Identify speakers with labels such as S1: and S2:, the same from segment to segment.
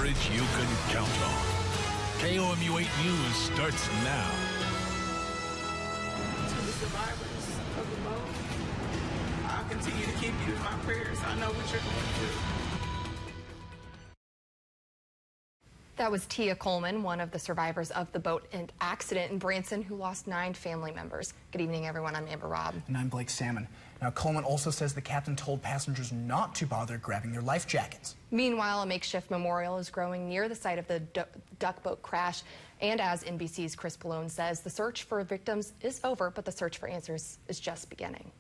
S1: coverage you can count on. KOMU 8 News starts now.
S2: To the survivors of the boat, I'll continue to keep you in my prayers. I know what you're going through.
S3: That was Tia Coleman, one of the survivors of the boat accident in Branson, who lost 9 family members. Good evening, everyone. I'm Amber Robb.
S4: And I'm Blake Salmon. Now, Coleman also says the captain told passengers not to bother grabbing their life jackets.
S3: Meanwhile, a makeshift memorial is growing near the site of the duck boat crash. And as NBC's Chris Pallone says, the search for victims is over, but the search for answers is just beginning.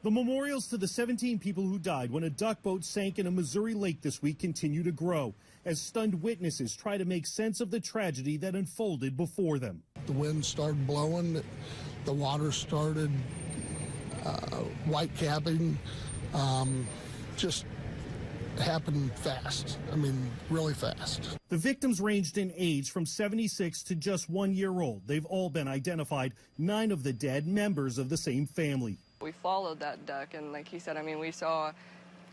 S5: The memorials to the 17 people who died when a duck boat sank in a Missouri lake this week continue to grow as stunned witnesses try to make sense of the tragedy that unfolded before them.
S6: The wind started blowing, the water started white capping, just happened fast. I mean, really fast.
S5: The victims ranged in age from 76 to just 1 year old. They've all been identified, 9 of the dead members of the same family.
S7: We followed that duck, and like he said, I mean, we saw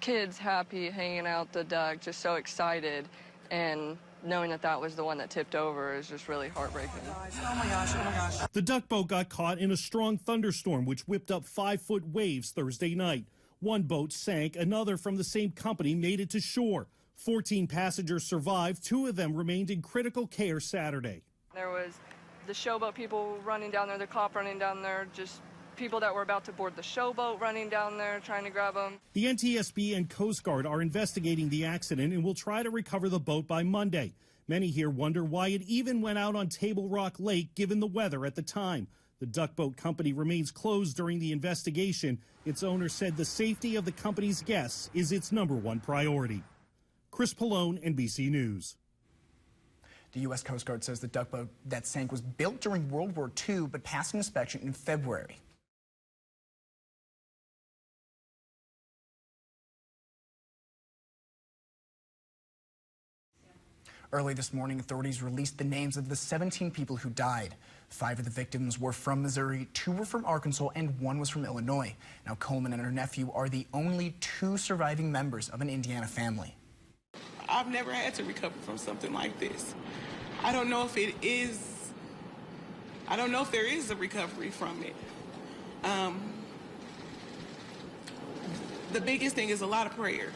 S7: kids happy hanging out the duck, just so excited, and knowing that that was the one that tipped over is just really heartbreaking.
S2: Oh my gosh, oh my gosh.
S5: The duck boat got caught in a strong thunderstorm which whipped up 5-foot waves Thursday night. One boat sank, another from the same company made it to shore. 14 passengers survived, 2 of them remained in critical care Saturday.
S7: There was the showboat people running down there, the cop running down there, just people that were about to board the showboat running down there trying to grab them.
S5: The NTSB and Coast Guard are investigating the accident and will try to recover the boat by Monday. Many here wonder why it even went out on Table Rock Lake given the weather at the time. The duck boat company remains closed during the investigation. Its owner said the safety of the company's guests is its #1 priority. Chris Pallone, NBC News.
S4: The U.S. Coast Guard says the duck boat that sank was built during World War II but passed an inspection in February. Early this morning, authorities released the names of the 17 people who died. 5 of the victims were from Missouri, 2 were from Arkansas, and 1 was from Illinois. Now, Coleman and her nephew are the only 2 surviving members of an Indiana family.
S2: I've never had to recover from something like this. I don't know if there is a recovery from it. The biggest thing is a lot of prayer.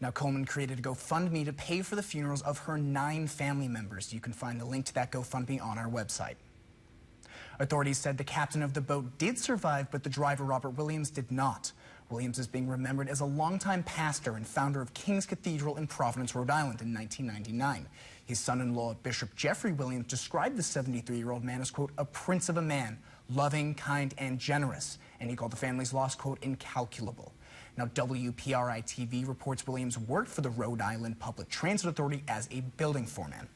S4: Now, Coleman created a GoFundMe to pay for the funerals of her 9 family members. You can find the link to that GoFundMe on our website. Authorities said the captain of the boat did survive, but the driver, Robert Williams, did not. Williams is being remembered as a longtime pastor and founder of King's Cathedral in Providence, Rhode Island in 1999. His son-in-law, Bishop Jeffrey Williams, described the 73-year-old man as, quote, a prince of a man, loving, kind, and generous. And he called the family's loss, quote, incalculable. Now, WPRI-TV reports Williams worked for the Rhode Island Public Transit Authority as a building foreman.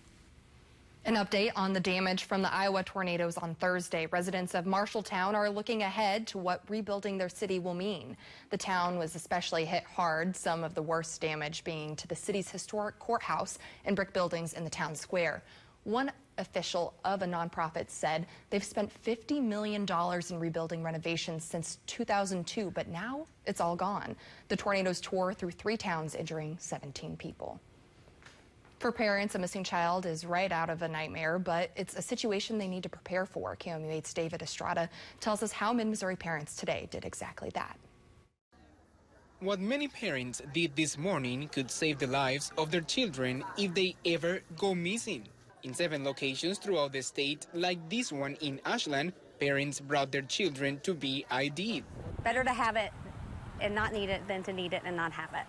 S3: An update on the damage from the Iowa tornadoes on Thursday. Residents of Marshalltown are looking ahead to what rebuilding their city will mean. The town was especially hit hard, some of the worst damage being to the city's historic courthouse and brick buildings in the town square. One official of a nonprofit said they've spent $50 million in rebuilding renovations since 2002, but now it's all gone. The tornadoes tore through 3 towns, injuring 17 people. For parents, a missing child is right out of a nightmare, but it's a situation they need to prepare for. KOMU 8's David Estrada tells us how Mid-Missouri parents today did exactly that.
S8: What many parents did this morning could save the lives of their children if they ever go missing. In 7 locations throughout the state, like this one in Ashland, parents brought their children to be ID'd.
S9: Better to have it and not need it than to need it and not have it.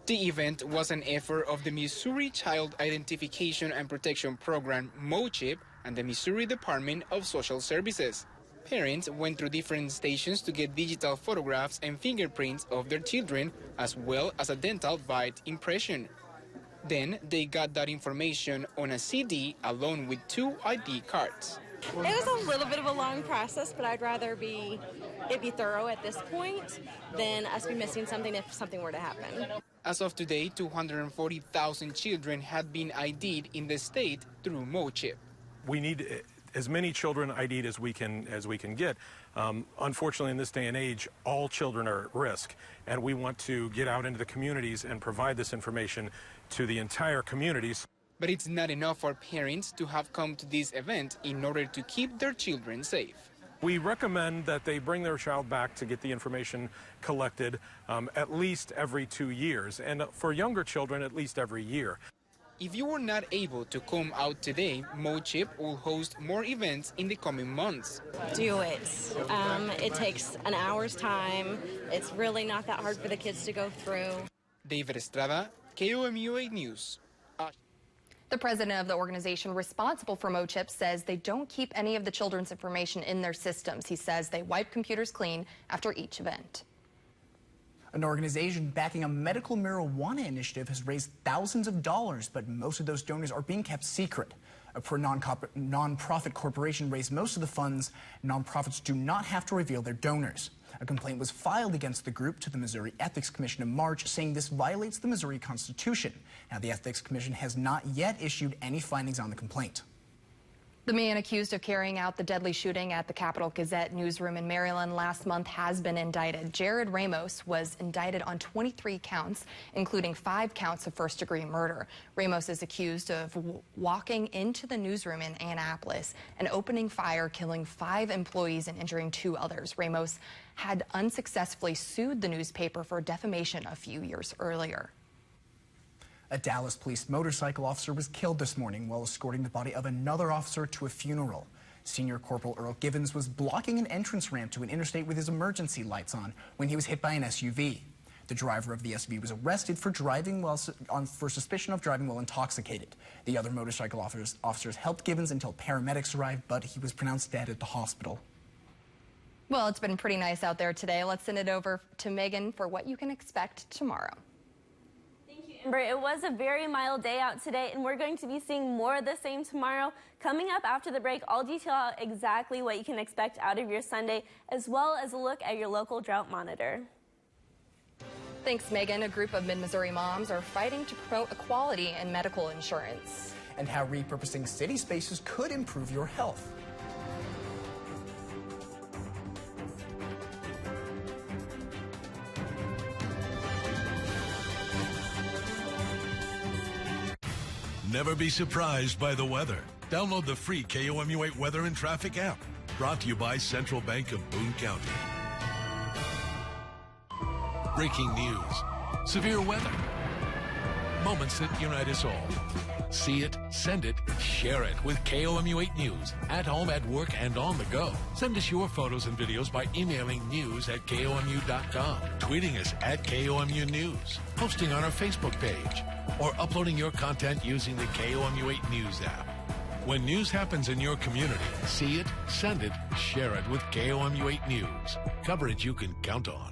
S8: The event was an effort of the Missouri Child Identification and Protection Program, MOCHIP, and the Missouri Department of Social Services. Parents went through different stations to get digital photographs and fingerprints of their children, as well as a dental bite impression. Then they got that information on a CD along with 2 ID cards.
S10: It was a little bit of a long process, but I'd rather it be thorough at this point than us be missing something if something were to happen.
S8: As of today, 240,000 children had been ID'd in the state through MOCHIP.
S11: We need as many children ID'd as we can get. Unfortunately, in this day and age, all children are at risk, and we want to get out into the communities and provide this information to the entire communities.
S8: But it's not enough for parents to have come to this event in order to keep their children safe.
S11: We recommend that they bring their child back to get the information collected at least every 2 years, and for younger children, at least every year.
S8: If you were not able to come out today, MoChip will host more events in the coming months.
S10: Do it. It takes an hour's time. It's really not that hard for the kids to go through.
S8: David Estrada, KOMU 8 News.
S3: The president of the organization responsible for MoChip says they don't keep any of the children's information in their systems. He says they wipe computers clean after each event.
S4: An organization backing a medical marijuana initiative has raised thousands of dollars, but most of those donors are being kept secret. A non-profit corporation raised most of the funds. Nonprofits do not have to reveal their donors. A complaint was filed against the group to the Missouri Ethics Commission in March, saying this violates the Missouri Constitution. Now, the Ethics Commission has not yet issued any findings on the complaint.
S3: The man accused of carrying out the deadly shooting at the Capital Gazette newsroom in Maryland last month has been indicted. Jared Ramos was indicted on 23 counts, including 5 counts of first-degree murder. Ramos is accused of walking into the newsroom in Annapolis and opening fire, killing 5 employees and injuring 2 others. Ramos had unsuccessfully sued the newspaper for defamation a few years earlier.
S4: A Dallas police motorcycle officer was killed this morning while escorting the body of another officer to a funeral. Senior Corporal Earl Givens was blocking an entrance ramp to an interstate with his emergency lights on when he was hit by an SUV. The driver of the SUV was arrested for for suspicion of driving while intoxicated. The other motorcycle officers helped Givens until paramedics arrived, but he was pronounced dead at the hospital.
S3: Well, it's been pretty nice out there today. Let's send it over to Megan for what you can expect tomorrow.
S12: Amber, it was a very mild day out today, and we're going to be seeing more of the same tomorrow. Coming up after the break, I'll detail out exactly what you can expect out of your Sunday, as well as a look at your local drought monitor.
S3: Thanks, Megan. A group of Mid-Missouri moms are fighting to promote equality in medical insurance.
S4: And how repurposing city spaces could improve your health.
S1: Never be surprised by the weather. Download the free KOMU 8 Weather and Traffic app. Brought to you by Central Bank of Boone County. Breaking news. Severe weather. Moments that unite us all. See it, send it, share it with KOMU 8 News. At home, at work, and on the go. Send us your photos and videos by emailing news@KOMU.com, tweeting us at KOMU News, posting on our Facebook page, or uploading your content using the KOMU 8 News app. When news happens in your community, see it, send it, share it with KOMU 8 News. Coverage you can count on.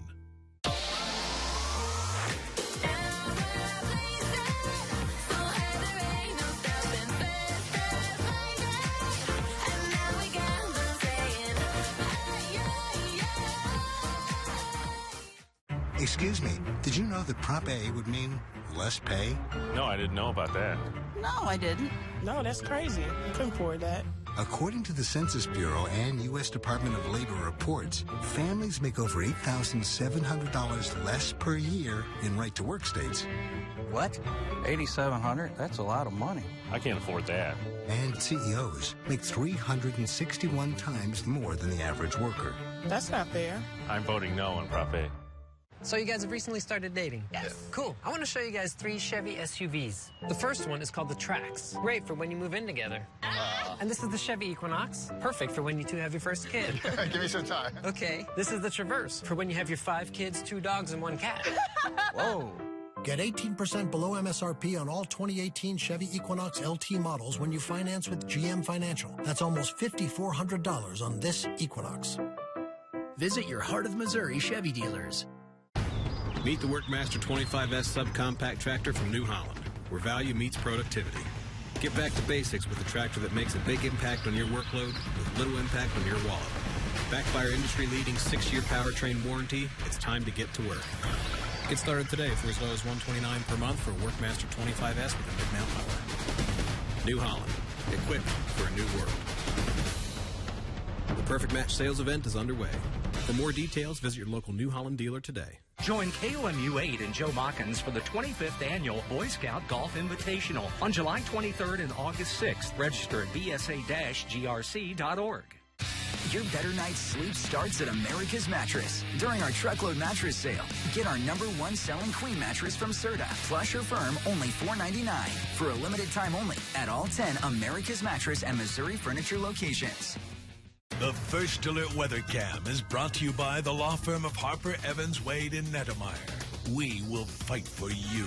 S13: Excuse me, did you know that Prop A would mean less pay?
S14: No, I didn't know about that.
S2: No, I didn't. No, that's crazy. I couldn't afford that.
S13: According to the Census Bureau and U.S. Department of Labor reports, families make over $8,700 less per year in right-to-work states.
S15: What? $8,700? That's a lot of money.
S14: I can't afford that.
S13: And CEOs make 361 times more than the average worker.
S2: That's not fair.
S14: I'm voting no on Prop A.
S16: So you guys have recently started dating? Yes. Cool. I want to show you guys 3 Chevy SUVs. The first one is called the Trax. Great for when you move in together. And this is the Chevy Equinox. Perfect for when you 2 have your first kid.
S17: Give me some time.
S16: Okay. This is the Traverse for when you have your 5 kids, 2 dogs, and 1 cat.
S17: Whoa.
S18: Get 18% below MSRP on all 2018 Chevy Equinox LT models when you finance with GM Financial. That's almost $5,400 on this Equinox.
S19: Visit your Heart of Missouri Chevy dealers.
S20: Meet the Workmaster 25S subcompact tractor from New Holland, where value meets productivity. Get back to basics with a tractor that makes a big impact on your workload with little impact on your wallet. Backed by our industry-leading 6-year powertrain warranty, it's time to get to work. Get started today for as low as $129 per month for a Workmaster 25S with a mid-mount mower. New Holland, equipped for a new world. Perfect Match sales event is underway. For more details, visit your local New Holland dealer today.
S21: Join KOMU 8 and Joe Mockins for the 25th Annual Boy Scout Golf Invitational on July 23rd and August 6th. Register at bsa-grc.org.
S22: Your better night's sleep starts at America's Mattress. During our truckload mattress sale, get our #1 selling queen mattress from Serta, plush or firm, only $4.99. For a limited time only at all 10 America's Mattress and Missouri Furniture locations.
S1: The First Alert Weather Cam is brought to you by the law firm of Harper, Evans, Wade, and Nettemeyer. We will fight for you.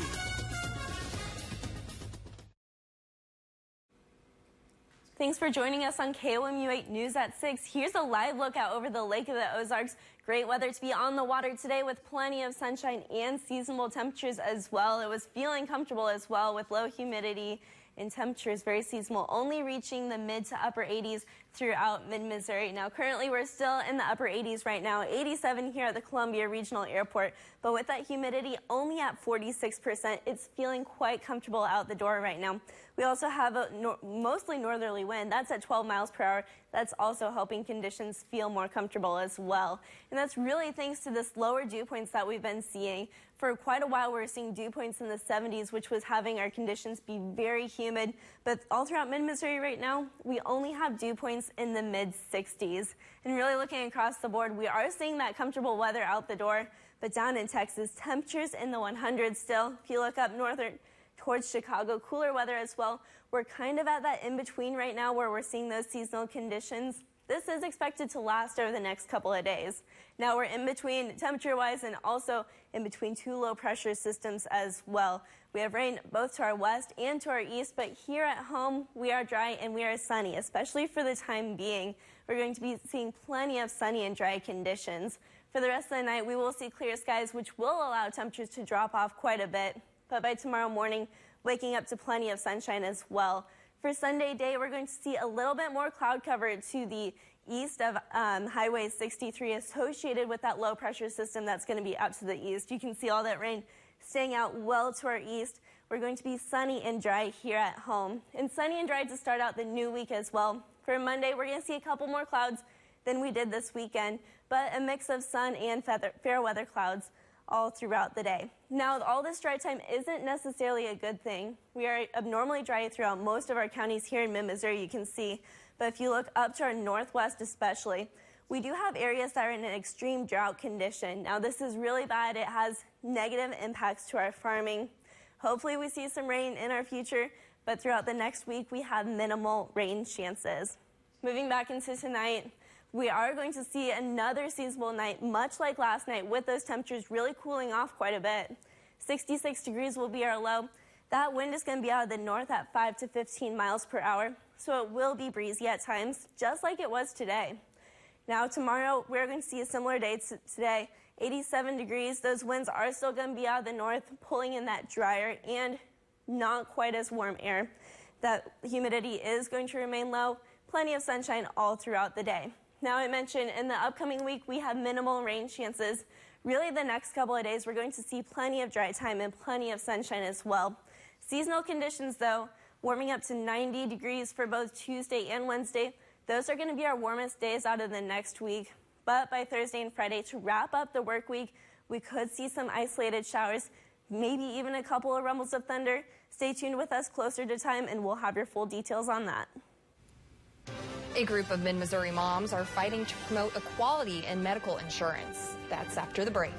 S12: Thanks for joining us on KOMU 8 News at 6. Here's a live look out over the Lake of the Ozarks. Great weather to be on the water today with plenty of sunshine and seasonable temperatures as well. It was feeling comfortable as well with low humidity and temperatures very seasonal, only reaching the mid to upper 80s throughout mid-Missouri. Now, currently, we're still in the upper 80s right now, 87 here at the Columbia Regional Airport. But with that humidity only at 46%, it's feeling quite comfortable out the door right now. We also have a mostly northerly wind. That's at 12 miles per hour. That's also helping conditions feel more comfortable as well. And that's really thanks to this lower dew points that we've been seeing. For quite a while, we're seeing dew points in the 70s, which was having our conditions be very humid. But all throughout mid-Missouri right now, we only have dew points in the mid-60s. And really looking across the board, we are seeing that comfortable weather out the door. But down in Texas, temperatures in the 100s still. If you look up northern towards Chicago, cooler weather as well. We're kind of at that in-between right now where we're seeing those seasonal conditions. This is expected to last over the next couple of days. Now we're in between temperature-wise and also in between two low-pressure systems as well. We have rain both to our west and to our east, but here at home we are dry and we are sunny, especially for the time being. We're going to be seeing plenty of sunny and dry conditions. For the rest of the night, we will see clear skies, which will allow temperatures to drop off quite a bit. But by tomorrow morning, waking up to plenty of sunshine as well. For Sunday day, we're going to see a little bit more cloud cover to the east of Highway 63 associated with that low pressure system that's going to be up to the east. You can see all that rain staying out well to our east. We're going to be sunny and dry here at home. And sunny and dry to start out the new week as well. For Monday, we're going to see a couple more clouds than we did this weekend, but a mix of sun and fair weather clouds all throughout the day. Now, all this dry time isn't necessarily a good thing. We are abnormally dry throughout most of our counties here in mid-Missouri, you can see. But if you look up to our northwest especially, we do have areas that are in an extreme drought condition. Now, this is really bad. It has negative impacts to our farming. Hopefully, we see some rain in our future, but throughout the next week, we have minimal rain chances. Moving back into tonight, we are going to see another seasonable night, much like last night, with those temperatures really cooling off quite a bit. 66 degrees will be our low. That wind is going to be out of the north at 5 to 15 miles per hour, so it will be breezy at times, just like it was today. Now, tomorrow, we're going to see a similar day to today, 87 degrees. Those winds are still going to be out of the north, pulling in that drier and not quite as warm air. That humidity is going to remain low, plenty of sunshine all throughout the day. Now, I mentioned in the upcoming week, we have minimal rain chances. Really, the next couple of days, we're going to see plenty of dry time and plenty of sunshine as well. Seasonal conditions, though, warming up to 90 degrees for both Tuesday and Wednesday. Those are going to be our warmest days out of the next week. But by Thursday and Friday, to wrap up the work week, we could see some isolated showers, maybe even a couple of rumbles of thunder. Stay tuned with us closer to time, and we'll have your full details on that.
S3: A group of mid-Missouri moms are fighting to promote equality in medical insurance. That's after the break.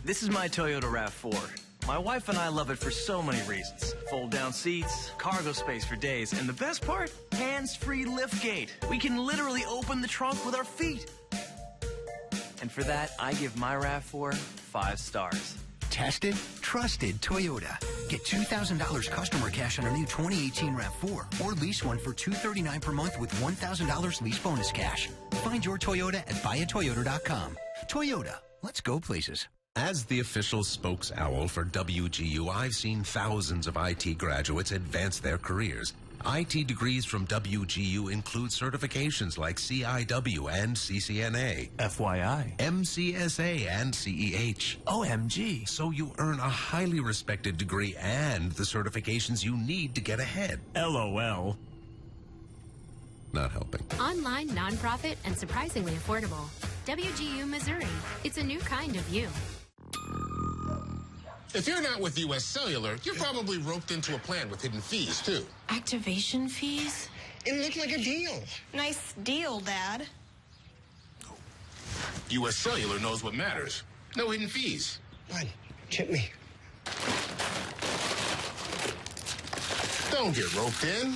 S23: This is my Toyota RAV4. My wife and I love it for so many reasons. Fold-down seats, cargo space for days, and the best part? Hands-free liftgate. We can literally open the trunk with our feet. And for that, I give my RAV4 5 stars.
S19: Tested, trusted Toyota. Get $2,000 customer cash on a new 2018 RAV4 or lease one for $239 per month with $1,000 lease bonus cash. Find your Toyota at buyatoyota.com. Toyota, let's go places.
S24: As the official spokes owl for WGU, I've seen thousands of IT graduates advance their careers.
S5: IT degrees from WGU include certifications like CIW and CCNA,
S23: FYI,
S5: MCSA and CEH.
S23: OMG.
S5: So you earn a highly respected degree and the certifications you need to get ahead.
S23: LOL.
S5: Not helping.
S6: Online, nonprofit, and surprisingly affordable. WGU Missouri. It's a new kind of you.
S7: If you're not with U.S. Cellular, you're probably roped into a plan with hidden fees, too.
S6: Activation fees?
S7: It looked like a deal.
S6: Nice deal, Dad.
S7: U.S. Cellular knows what matters. No hidden fees.
S24: Bud, chip me.
S7: Don't get roped in.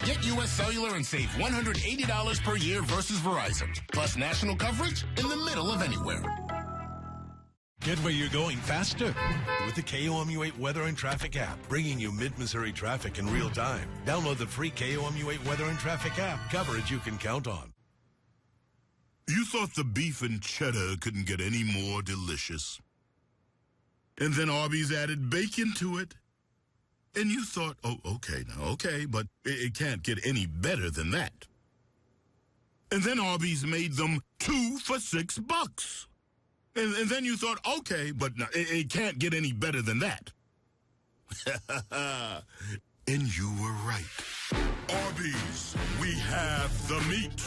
S7: Get U.S. Cellular and save $180 per year versus Verizon. Plus national coverage in the middle of anywhere.
S1: Get where you're going faster with the KOMU8 Weather and Traffic app, bringing you mid-Missouri traffic in real time. Download the free KOMU8 Weather and Traffic app. Coverage you can count on.
S25: You thought the beef and cheddar couldn't get any more delicious. And then Arby's added bacon to it. And you thought, oh, okay, but it can't get any better than that. And then Arby's made them 2 for $6. And then you thought, okay, but no, it can't get any better than that. And you were right. Arby's, we have the meat.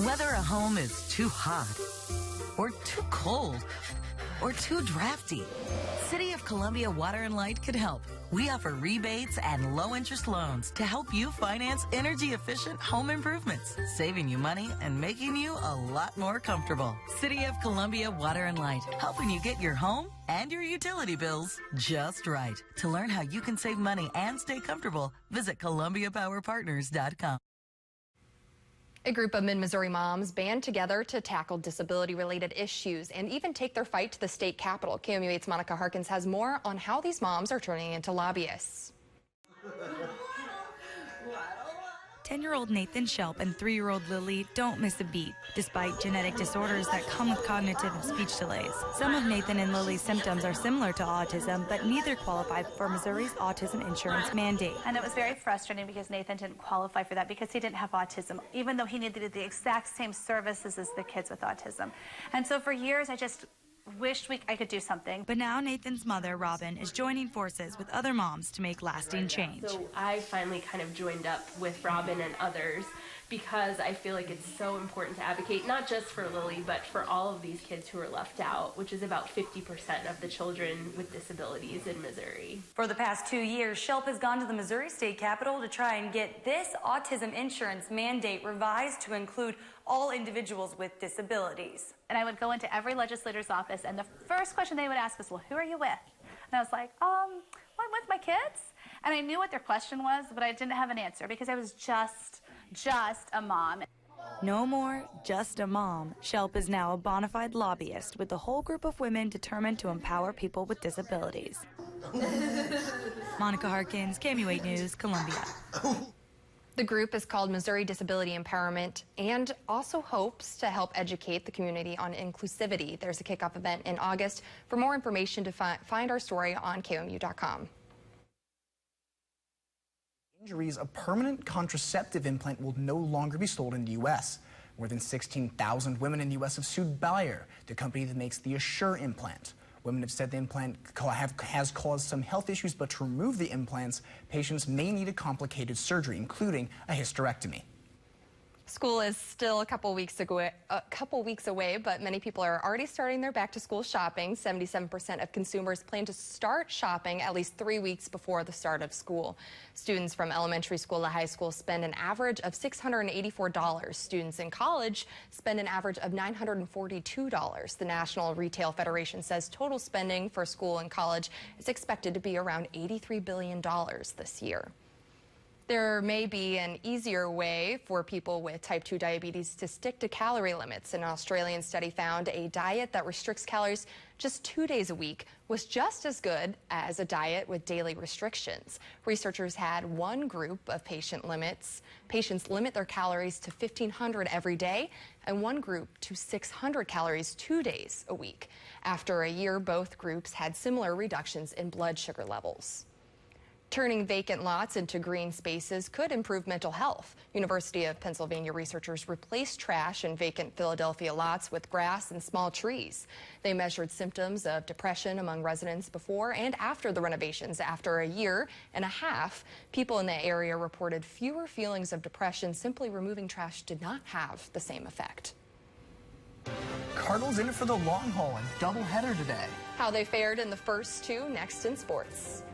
S26: Whether a home is too hot, or too cold, or too drafty, City of Columbia Water and Light could help. We offer rebates and low-interest loans to help you finance energy-efficient home improvements, saving you money and making you a lot more comfortable. City of Columbia Water and Light, helping you get your home and your utility bills just right. To learn how you can save money and stay comfortable, visit ColumbiaPowerPartners.com.
S3: A group of mid-Missouri moms band together to tackle disability-related issues and even take their fight to the state capitol. KOMU8's Monica Harkins has more on how these moms are turning into lobbyists.
S27: 10-year-old Nathan Shelp and 3-year-old Lily don't miss a beat, despite genetic disorders that come with cognitive and speech delays. Some of Nathan and Lily's symptoms are similar to autism, but neither qualify for Missouri's autism insurance mandate.
S28: And it was very frustrating because Nathan didn't qualify for that because he didn't have autism, even though he needed the exact same services as the kids with autism. And so for years, I just wished I could do something.
S27: But now Nathan's mother, Robin, is joining forces with other moms to make lasting change.
S29: So I finally kind of joined up with Robin and others because I feel like it's so important to advocate not just for Lily, but for all of these kids who are left out, which is about 50% of the children with disabilities in Missouri.
S30: For the past 2 years, Shelp has gone to the Missouri State Capitol to try and get this autism insurance mandate revised to include all individuals with disabilities.
S28: And I would go into every legislator's office, and the first question they would ask was, well, who are you with? And I was like, I'm with my kids. And I knew what their question was, but I didn't have an answer because I was just a mom.
S27: No more just a mom. Shelp is now a bona fide lobbyist with a whole group of women determined to empower people with disabilities. Monica Harkins, KOMU8 News, Columbia.
S3: The group is called Missouri Disability Empowerment and also hopes to help educate the community on inclusivity. There's a kickoff event in August. For more information, to find our story on KOMU.com.
S4: Injuries, a permanent contraceptive implant will no longer be sold in the U.S. More than 16,000 women in the U.S. have sued Bayer, the company that makes the Assure implant. Women have said the implant has caused some health issues, but to remove the implants, patients may need a complicated surgery, including a hysterectomy.
S3: School is still a couple weeks away, but many people are already starting their back-to-school shopping. 77% of consumers plan to start shopping at least 3 weeks before the start of school. Students from elementary school to high school spend an average of $684. Students in college spend an average of $942. The National Retail Federation says total spending for school and college is expected to be around $83 billion this year. There may be an easier way for people with type 2 diabetes to stick to calorie limits. An Australian study found a diet that restricts calories just 2 days a week was just as good as a diet with daily restrictions. Researchers had one group of patients limit their calories to 1,500 every day and one group to 600 calories 2 days a week. After a year, both groups had similar reductions in blood sugar levels. Turning vacant lots into green spaces could improve mental health. University of Pennsylvania researchers replaced trash in vacant Philadelphia lots with grass and small trees. They measured symptoms of depression among residents before and after the renovations. After a year and a half, people in the area reported fewer feelings of depression. Simply removing trash did not have the same effect.
S4: Cardinals in it for the long haul, a doubleheader today.
S3: How they fared in the first two, next in sports.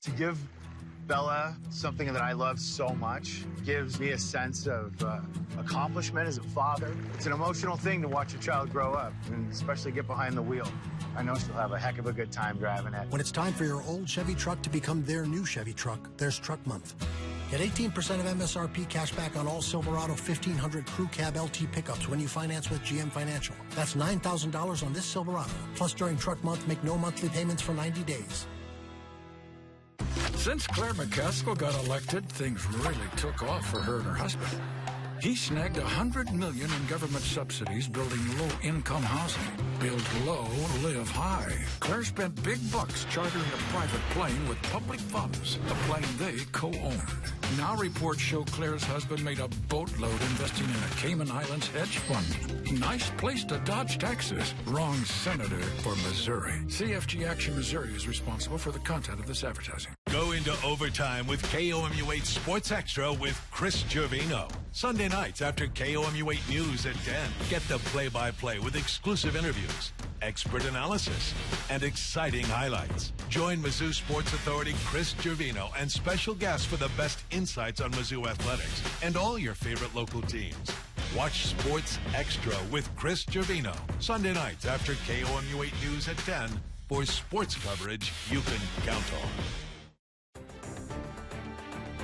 S2: To give Bella something that I love so much gives me a sense of accomplishment as a father. It's an emotional thing to watch a child grow up, and especially get behind the wheel. I know she'll have a heck of a good time driving it.
S18: When it's time for your old Chevy truck to become their new Chevy truck, there's Truck Month. Get 18% of MSRP cash back on all Silverado 1500 Crew Cab LT pickups when you finance with GM Financial. That's $9,000 on this Silverado. Plus, during Truck Month, make no monthly payments for 90 days.
S8: Since Claire McCaskill got elected, things really took off for her and her husband. He snagged $100 million in government subsidies building low-income housing. Build low, live high. Claire spent big bucks chartering a private plane with public funds, a plane they co-owned. Now reports show Claire's husband made a boatload investing in a Cayman Islands hedge fund. Nice place to dodge taxes. Wrong senator for Missouri. CFG Action Missouri is responsible for the content of this advertising.
S1: Go into overtime with KOMU 8 Sports Extra with Chris Gervino. Sunday nights after KOMU 8 News at 10. Get the play-by-play with exclusive interviews, expert analysis, and exciting highlights. Join Mizzou Sports Authority Chris Gervino and special guests for the best insights on Mizzou athletics and all your favorite local teams. Watch Sports Extra with Chris Gervino. Sunday nights after KOMU 8 News at 10 for sports coverage you can count on.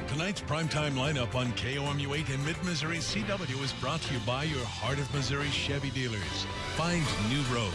S1: Tonight's primetime lineup on KOMU 8 in Mid-Missouri CW is brought to you by your Heart of Missouri Chevy dealers. Find new road.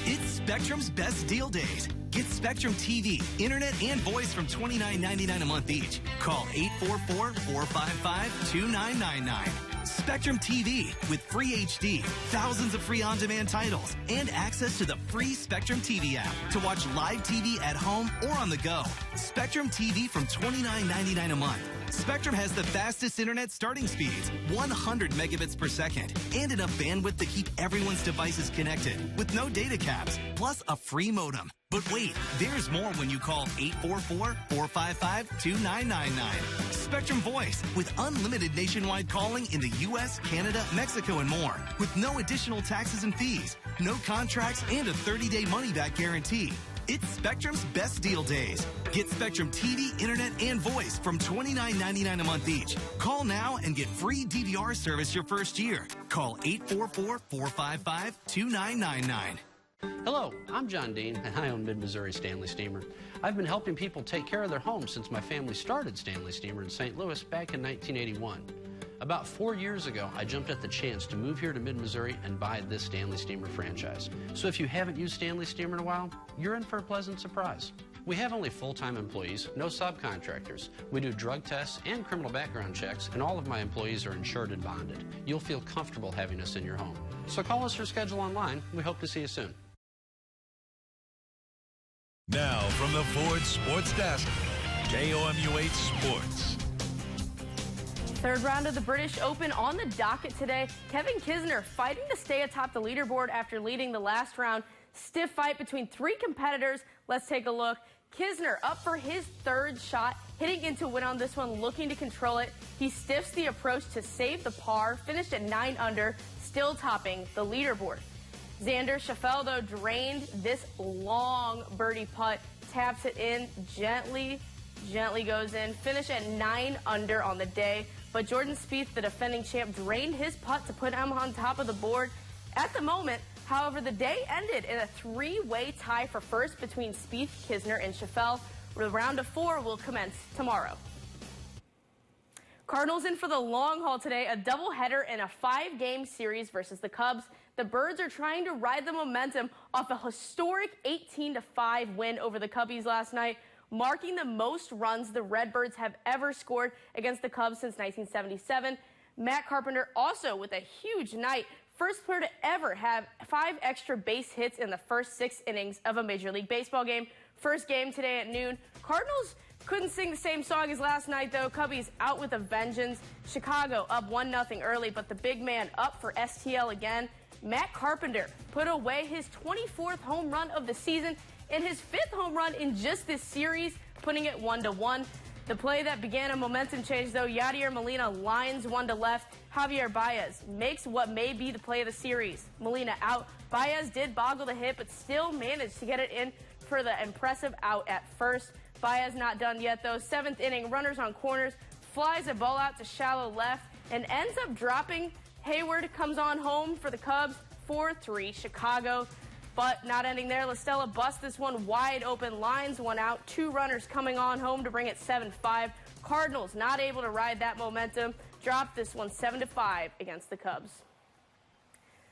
S21: It's Spectrum's best deal days. Get Spectrum TV, internet, and voice from $29.99 a month each. Call 844-455-2999. Spectrum TV with free HD, thousands of free on-demand titles, and access to the free Spectrum TV app to watch live TV at home or on the go. Spectrum TV from $29.99 a month. Spectrum has the fastest internet starting speeds, 100 megabits per second, and enough bandwidth to keep everyone's devices connected with no data caps, plus a free modem. But wait, there's more when you call 844-455-2999. Spectrum Voice with unlimited nationwide calling in the U.S., Canada, Mexico, and more, with no additional taxes and fees, no contracts, and a 30-day money-back guarantee. It's Spectrum's best deal days. Get Spectrum TV, internet, and voice from $29.99 a month each. Call now and get free DVR service your first year. Call 844-455-2999.
S9: Hello, I'm John Dean, and I own Mid-Missouri Stanley Steamer. I've been helping people take care of their homes since my family started Stanley Steamer in St. Louis back in 1981. About 4 years ago, I jumped at the chance to move here to Mid-Missouri and buy this Stanley Steamer franchise. So if you haven't used Stanley Steamer in a while, you're in for a pleasant surprise. We have only full-time employees, no subcontractors. We do drug tests and criminal background checks, and all of my employees are insured and bonded. You'll feel comfortable having us in your home. So call us or schedule online. We hope to see you soon.
S1: Now from the Ford Sports Desk, KOMU 8 Sports.
S10: Third round of the British Open on the docket today. Kevin Kisner fighting to stay atop the leaderboard after leading the last round. Stiff fight between three competitors. Let's take a look. Kisner up for his third shot, hitting into win on this one, looking to control it. He stiffs the approach to save the par, finished at 9 under, still topping the leaderboard. Xander Schauffele, though, drained this long birdie putt, taps it in gently goes in, finish at 9 under on the day. But Jordan Spieth, the defending champ, drained his putt to put him on top of the board. At the moment, however, the day ended in a three-way tie for first between Spieth, Kisner, and Schauffele. The round of 4 will commence tomorrow. Cardinals in for the long haul today, a doubleheader in a 5-game series versus the Cubs. The Birds are trying to ride the momentum off a historic 18-5 win over the Cubbies last night, marking the most runs the Redbirds have ever scored against the Cubs since 1977. Matt Carpenter also with a huge night. first player to ever have 5 extra base hits in the first 6 innings of a Major League Baseball game. First game today at noon. Cardinals couldn't sing the same song as last night, though. Cubbies out with a vengeance. Chicago up 1-0 early, but the big man up for STL again. Matt Carpenter put away his 24th home run of the season and his 5th home run in just this series, putting it 1-1. The play that began a momentum change, though, Yadier Molina lines one to left. Javier Baez makes what may be the play of the series. Molina out. Baez did boggle the hit, but still managed to get it in for the impressive out at first. Baez not done yet, though. 7th inning, runners on corners, flies a ball out to shallow left, and ends up dropping. Hayward comes on home for the Cubs, 4-3 Chicago. But not ending there, La Stella busts this one wide open, lines one out. 2 runners coming on home to bring it 7-5. Cardinals not able to ride that momentum. Dropped this one 7-5 against the Cubs.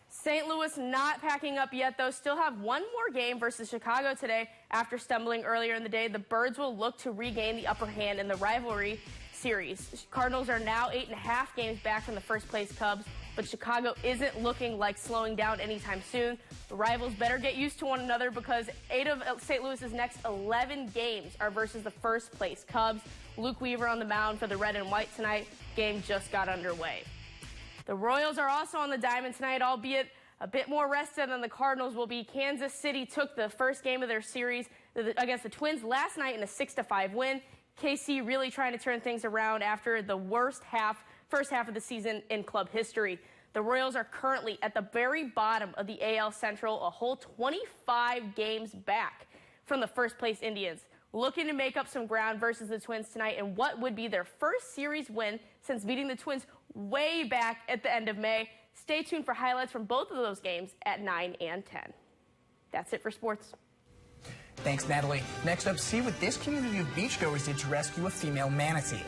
S10: St. Louis not packing up yet, though. Still have one more game versus Chicago today. After stumbling earlier in the day, the Birds will look to regain the upper hand in the rivalry series. Cardinals are now 8.5 games back from the first-place Cubs, but Chicago isn't looking like slowing down anytime soon. The rivals better get used to one another because 8 of St. Louis's next 11 games are versus the first-place Cubs. Luke Weaver on the mound for the Red and White tonight. Game just got underway. The Royals are also on the diamond tonight, albeit a bit more rested than the Cardinals will be. Kansas City took the first game of their series against the Twins last night in a 6-5 win. KC really trying to turn things around after the worst first half of the season in club history. The Royals are currently at the very bottom of the AL Central, a whole 25 games back from the first-place Indians, looking to make up some ground versus the Twins tonight in what would be their first series win since beating the Twins way back at the end of May. Stay tuned for highlights from both of those games at 9 and 10. That's it for sports.
S4: Thanks, Natalie. Next up, see what this community of beachgoers did to rescue a female manatee.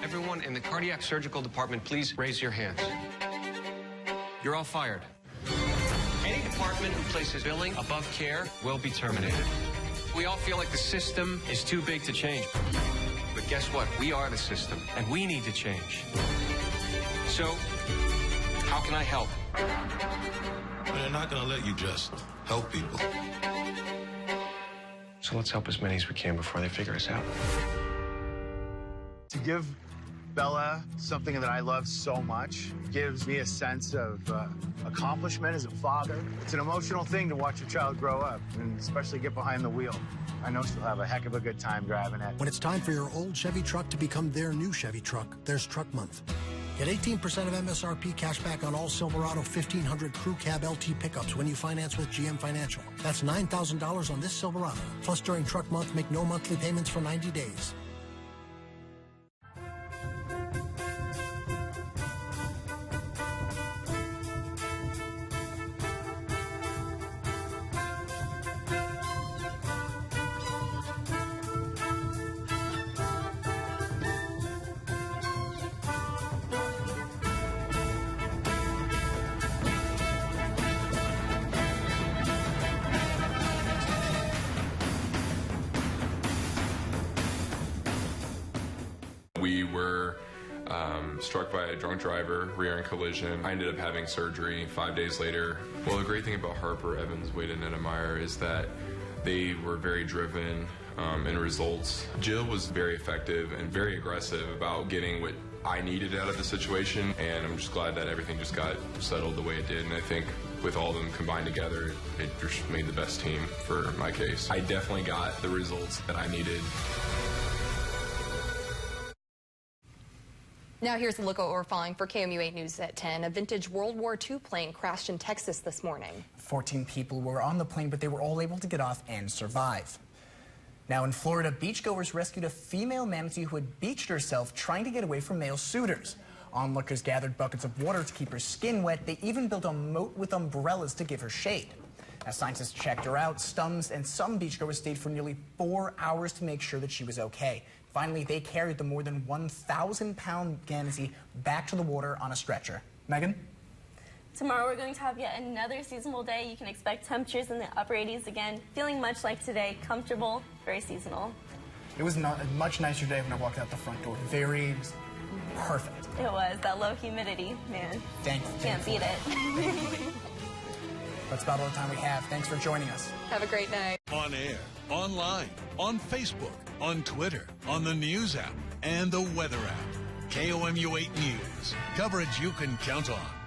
S11: Everyone in the cardiac surgical department, please raise your hands. You're all fired. Any department who places billing above care will be terminated. We all feel like the system is too big to change. But guess what? We are the system, and we need to change. So, how can I help?
S25: They're not going to let you just help people.
S11: So let's help as many as we can before they figure us out.
S2: To give Bella something that I love so much gives me a sense of accomplishment as a father. It's an emotional thing to watch a child grow up, and especially get behind the wheel. I know she'll have a heck of a good time driving it.
S18: When it's time for your old Chevy truck to become their new Chevy truck, there's Truck Month. Get 18% of MSRP cash back on all Silverado 1500 Crew Cab LT pickups when you finance with GM Financial. That's $9,000 on this Silverado. Plus, during Truck Month, make no monthly payments for 90 days.
S12: We were struck by a drunk driver, rear-end collision. I ended up having surgery 5 days later. Well, the great thing about Harper, Evans, Wade, and Nettemeyer is that they were very driven in results. Jill was very effective and very aggressive about getting what I needed out of the situation, and I'm just glad that everything just got settled the way it did, and I think with all of them combined together, it just made the best team for my case. I definitely got the results that I needed.
S3: Now here's a look at what we're following for KOMU 8 News at 10. A vintage World War II plane crashed in Texas this morning.
S4: 14 people were on the plane, but they were all able to get off and survive. Now in Florida, beachgoers rescued a female manatee who had beached herself trying to get away from male suitors. Onlookers gathered buckets of water to keep her skin wet. They even built a moat with umbrellas to give her shade. As scientists checked her out, some beachgoers stayed for nearly 4 hours to make sure that she was okay. Finally, they carried the more than 1,000-pound manatee back to the water on a stretcher. Megan?
S13: Tomorrow we're going to have yet another seasonal day. You can expect temperatures in the upper 80s again. Feeling much like today, comfortable, very seasonal.
S4: It was not a much nicer day when I walked out the front door. Very perfect.
S13: It was. That low humidity, man. Can't beat it.
S4: That's about all the time we have. Thanks for joining us.
S3: Have a great night.
S1: On air, online, on Facebook, on Twitter, on the News app, and the Weather app. KOMU 8 News. Coverage you can count on.